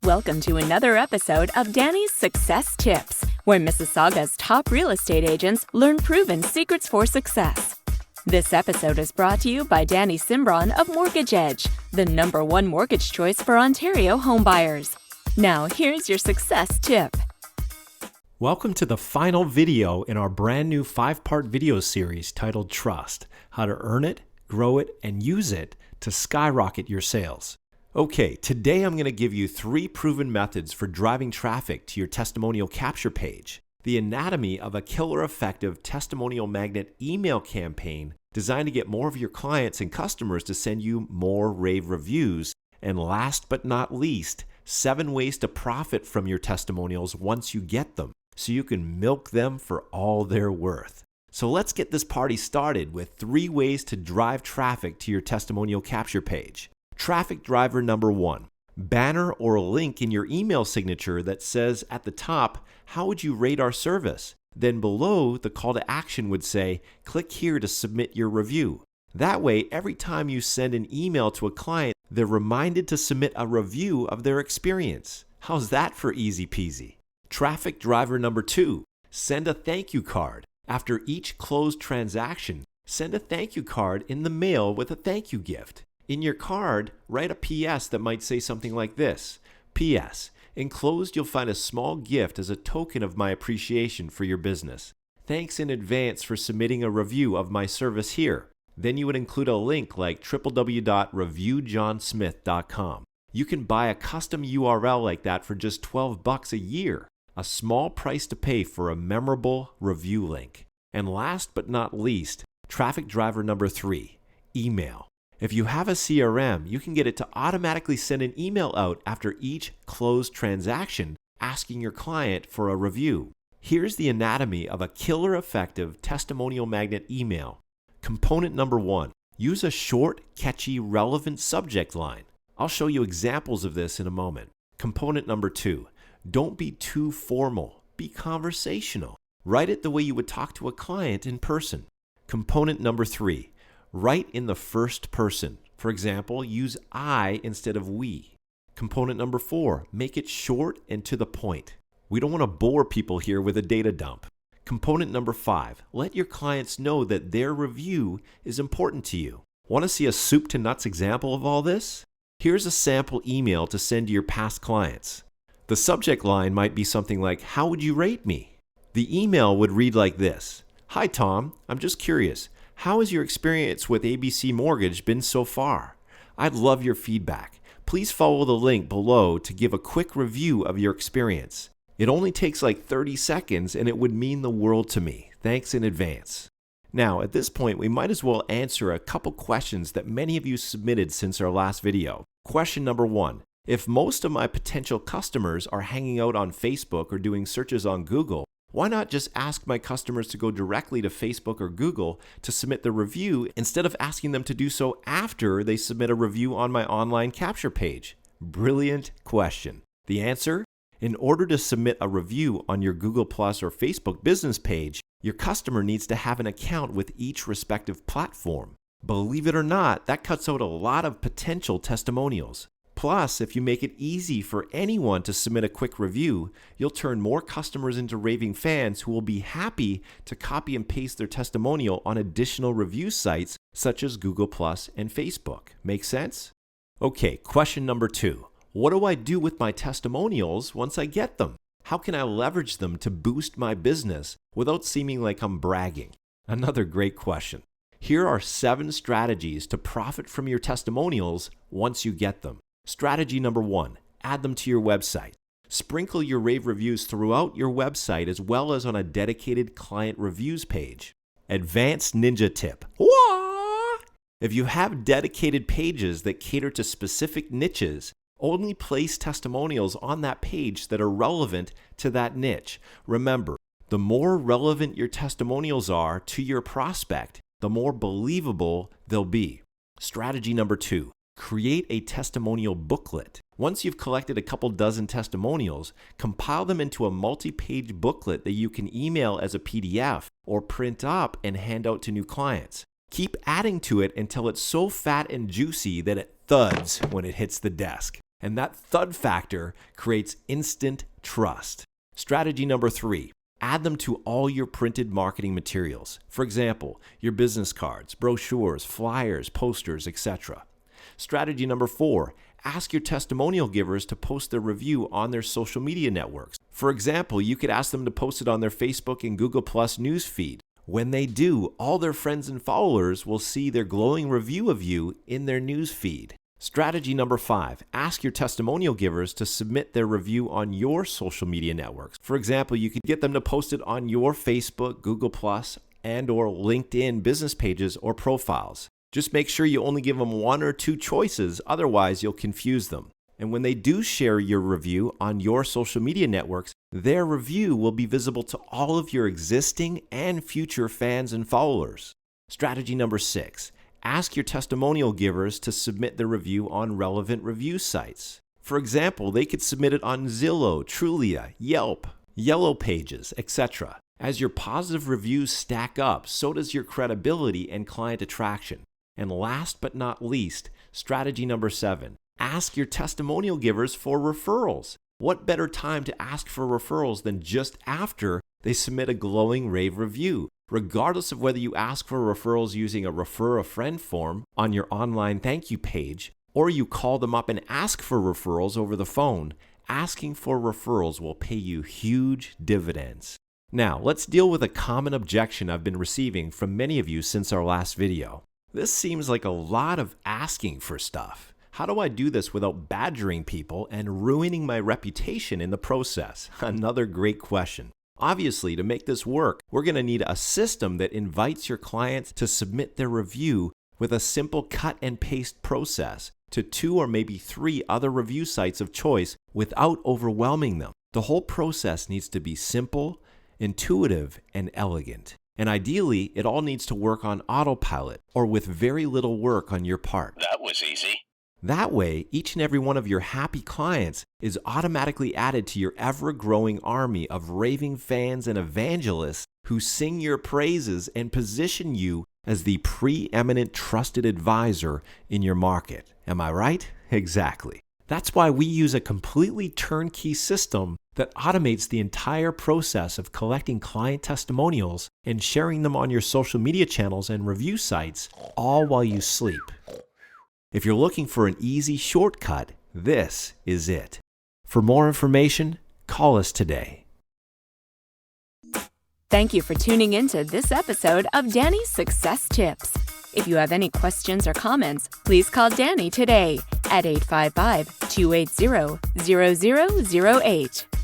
Welcome to another episode of Danny's Success Tips, where Mississauga's top real estate agents learn proven secrets for success. This episode is brought to you by Danny Cimbron of Mortgage Edge, the #1 mortgage choice for Ontario homebuyers. Now, here's your success tip. Welcome to the final video in our brand new 5-part video series titled Trust: How to Earn It, Grow It, and Use It to Skyrocket Your Sales. Okay, today I'm going to give you 3 proven methods for driving traffic to your testimonial capture page, the anatomy of a killer effective testimonial magnet email campaign designed to get more of your clients and customers to send you more rave reviews, and last but not least, 7 ways to profit from your testimonials once you get them, so you can milk them for all they're worth. So let's get this party started with 3 ways to drive traffic to your testimonial capture page. Traffic driver number 1, banner or a link in your email signature that says at the top, how would you rate our service? Then below, the call to action would say, click here to submit your review. That way, every time you send an email to a client, they're reminded to submit a review of their experience. How's that for easy peasy? Traffic driver number 2, send a thank you card. After each closed transaction, send a thank you card in the mail with a thank you gift. In your card, write a PS that might say something like this: PS, enclosed you'll find a small gift as a token of my appreciation for your business. Thanks in advance for submitting a review of my service here. Then you would include a link like www.reviewjohnsmith.com. You can buy a custom URL like that for just $12 a year, a small price to pay for a memorable review link. And last but not least, traffic driver number 3, email. If you have a CRM, you can get it to automatically send an email out after each closed transaction asking your client for a review. Here's the anatomy of a killer effective testimonial magnet email. Component number 1, use a short, catchy, relevant subject line. I'll show you examples of this in a moment. Component number 2, don't be too formal, be conversational. Write it the way you would talk to a client in person. Component number 3, write in the first person. For example, use I instead of we. Component number 4, make it short and to the point. We don't want to bore people here with a data dump. Component number 5, let your clients know that their review is important to you. Want to see a soup to nuts example of all this? Here's a sample email to send to your past clients. The subject line might be something like, how would you rate me? The email would read like this: Hi Tom, I'm just curious. How has your experience with ABC Mortgage been so far? I'd love your feedback. Please follow the link below to give a quick review of your experience. It only takes like 30 seconds and it would mean the world to me. Thanks in advance. Now, at this point, we might as well answer a couple questions that many of you submitted since our last video. Question number 1. If most of my potential customers are hanging out on Facebook or doing searches on Google, why not just ask my customers to go directly to Facebook or Google to submit the review instead of asking them to do so after they submit a review on my online capture page? Brilliant question. The answer? In order to submit a review on your Google Plus or Facebook business page, your customer needs to have an account with each respective platform. Believe it or not, that cuts out a lot of potential testimonials. Plus, if you make it easy for anyone to submit a quick review, you'll turn more customers into raving fans who will be happy to copy and paste their testimonial on additional review sites such as Google Plus and Facebook. Make sense? Okay, question number 2. What do I do with my testimonials once I get them? How can I leverage them to boost my business without seeming like I'm bragging? Another great question. Here are 7 strategies to profit from your testimonials once you get them. Strategy number 1, add them to your website. Sprinkle your rave reviews throughout your website as well as on a dedicated client reviews page. Advanced ninja tip. Wah! If you have dedicated pages that cater to specific niches, only place testimonials on that page that are relevant to that niche. Remember, the more relevant your testimonials are to your prospect, the more believable they'll be. Strategy number 2. Create a testimonial booklet. Once you've collected a couple dozen testimonials, compile them into a multi-page booklet that you can email as a PDF or print up and hand out to new clients. Keep adding to it until it's so fat and juicy that it thuds when it hits the desk. And that thud factor creates instant trust. Strategy number 3, add them to all your printed marketing materials. For example, your business cards, brochures, flyers, posters, etc. Strategy number 4, ask your testimonial givers to post their review on their social media networks. For example, you could ask them to post it on their Facebook and Google Plus news feed. When they do, all their friends and followers will see their glowing review of you in their news feed. Strategy number 5, ask your testimonial givers to submit their review on your social media networks. For example, you could get them to post it on your Facebook, Google Plus, and or LinkedIn business pages or profiles. Just make sure you only give them 1 or 2 choices, otherwise you'll confuse them. And when they do share your review on your social media networks, their review will be visible to all of your existing and future fans and followers. Strategy number 6, ask your testimonial givers to submit their review on relevant review sites. For example, they could submit it on Zillow, Trulia, Yelp, Yellow Pages, etc. As your positive reviews stack up, so does your credibility and client attraction. And last but not least, strategy number 7, ask your testimonial givers for referrals. What better time to ask for referrals than just after they submit a glowing rave review? Regardless of whether you ask for referrals using a refer a friend form on your online thank you page, or you call them up and ask for referrals over the phone, asking for referrals will pay you huge dividends. Now, let's deal with a common objection I've been receiving from many of you since our last video. This seems like a lot of asking for stuff. How do I do this without badgering people and ruining my reputation in the process? Another great question. Obviously, to make this work, we're going to need a system that invites your clients to submit their review with a simple cut and paste process to 2 or maybe 3 other review sites of choice without overwhelming them. The whole process needs to be simple, intuitive, and elegant. And ideally, it all needs to work on autopilot or with very little work on your part. That was easy. That way, each and every one of your happy clients is automatically added to your ever-growing army of raving fans and evangelists who sing your praises and position you as the preeminent trusted advisor in your market. Am I right? Exactly. That's why we use a completely turnkey system that automates the entire process of collecting client testimonials and sharing them on your social media channels and review sites, all while you sleep. If you're looking for an easy shortcut, this is it. For more information, call us today. Thank you for tuning into this episode of Danny's Success Tips. If you have any questions or comments, please call Danny today at 855-280-0008.